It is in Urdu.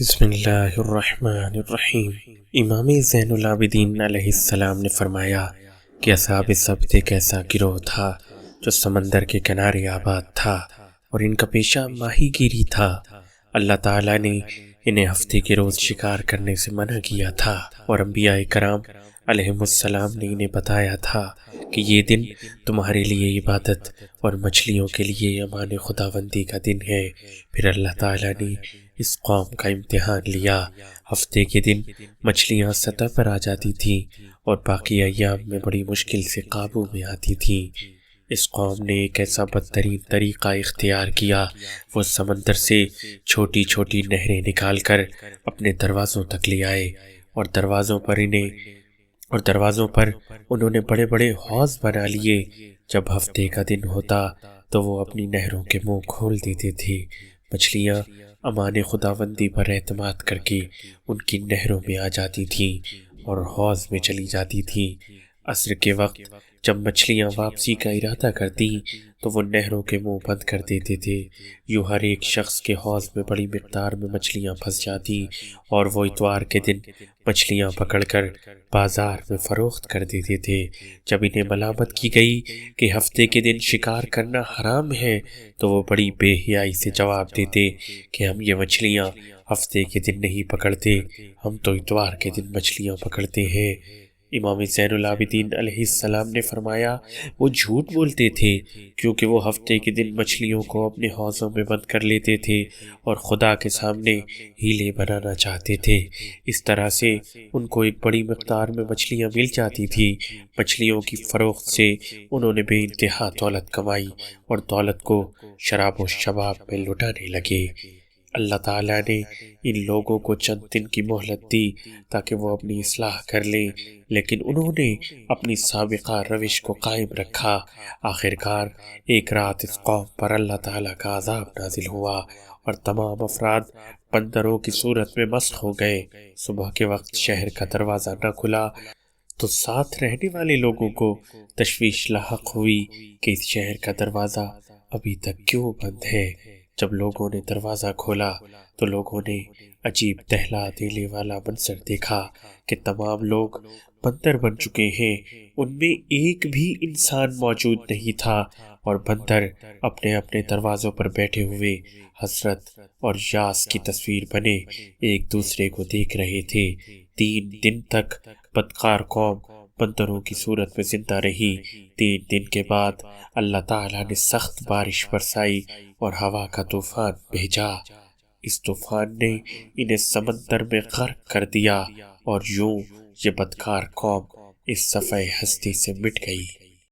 بسم اللہ الرحمن الرحیم۔ امام زین العابدین علیہ السلام نے فرمایا کہ اصحاب سبت ایک ایسا گروہ تھا جو سمندر کے کنارے آباد تھا اور ان کا پیشہ ماہی گیری تھا۔ اللہ تعالیٰ نے انہیں ہفتے کے روز شکار کرنے سے منع کیا تھا اور انبیاء کرام علیہم السلام نے انہیں بتایا تھا کہ یہ دن تمہارے لیے عبادت اور مچھلیوں کے لیے امان خداوندی کا دن ہے۔ پھر اللہ تعالیٰ نے اس قوم کا امتحان لیا۔ ہفتے کے دن مچھلیاں سطح پر آ جاتی تھیں اور باقی ایام میں بڑی مشکل سے قابو میں آتی تھیں۔ اس قوم نے ایک ایسا بدترین طریقہ اختیار کیا، وہ سمندر سے چھوٹی چھوٹی نہریں نکال کر اپنے دروازوں تک لے آئے اور دروازوں پر انہوں نے بڑے بڑے حوض بنا لیے۔ جب ہفتے کا دن ہوتا تو وہ اپنی نہروں کے منہ کھول دیتے تھے۔ مچھلیاں امان خداوندی پر اعتماد کر کے ان کی نہروں میں آ جاتی تھیں اور حوض میں چلی جاتی تھیں۔ عصر کے وقت جب مچھلیاں واپسی کا ارادہ کرتی تو وہ نہروں کے منہ بند کر دیتے تھے۔ یوں ہر ایک شخص کے حوض میں بڑی مقدار میں مچھلیاں پھنس جاتی اور وہ اتوار کے دن مچھلیاں پکڑ کر بازار میں فروخت کر دیتے تھے۔ جب انہیں ملامت کی گئی کہ ہفتے کے دن شکار کرنا حرام ہے تو وہ بڑی بے حیائی سے جواب دیتے کہ ہم یہ مچھلیاں ہفتے کے دن نہیں پکڑتے، ہم تو اتوار کے دن مچھلیاں پکڑتے ہیں۔ امام زین العابدین علیہ السلام نے فرمایا وہ جھوٹ بولتے تھے کیونکہ وہ ہفتے کے دن مچھلیوں کو اپنے حوضوں میں بند کر لیتے تھے اور خدا کے سامنے ہیلے بنانا چاہتے تھے۔ اس طرح سے ان کو ایک بڑی مقدار میں مچھلیاں مل جاتی تھی۔ مچھلیوں کی فروخت سے انہوں نے بے انتہا دولت کمائی اور دولت کو شراب و شباب میں لٹانے لگے۔ اللہ تعالیٰ نے ان لوگوں کو چند دن کی مہلت دی تاکہ وہ اپنی اصلاح کر لیں، لیکن انہوں نے اپنی سابقہ روش کو قائم رکھا۔ آخرکار ایک رات اس قوم پر اللہ تعالیٰ کا عذاب نازل ہوا اور تمام افراد بندروں کی صورت میں مسخ ہو گئے۔ صبح کے وقت شہر کا دروازہ نہ کھلا تو ساتھ رہنے والے لوگوں کو تشویش لاحق ہوئی کہ اس شہر کا دروازہ ابھی تک کیوں بند ہے۔ جب لوگوں نے دروازہ کھولا تو لوگوں نے عجیب دہلا دینے والا منظر دیکھا کہ تمام لوگ بندر بن چکے ہیں، ان میں ایک بھی انسان موجود نہیں تھا اور بندر اپنے اپنے دروازوں پر بیٹھے ہوئے حسرت اور یاس کی تصویر بنے ایک دوسرے کو دیکھ رہے تھے۔ 3 دن تک بدکار قوم بندروں کی صورت میں زندہ رہی۔ 3 دن کے بعد اللہ تعالیٰ نے سخت بارش برسائی اور ہوا کا طوفان بھیجا۔ اس طوفان نے انہیں سمندر میں غرق کر دیا اور یوں یہ بدکار قوم اس صفحہ ہستی سے مٹ گئی۔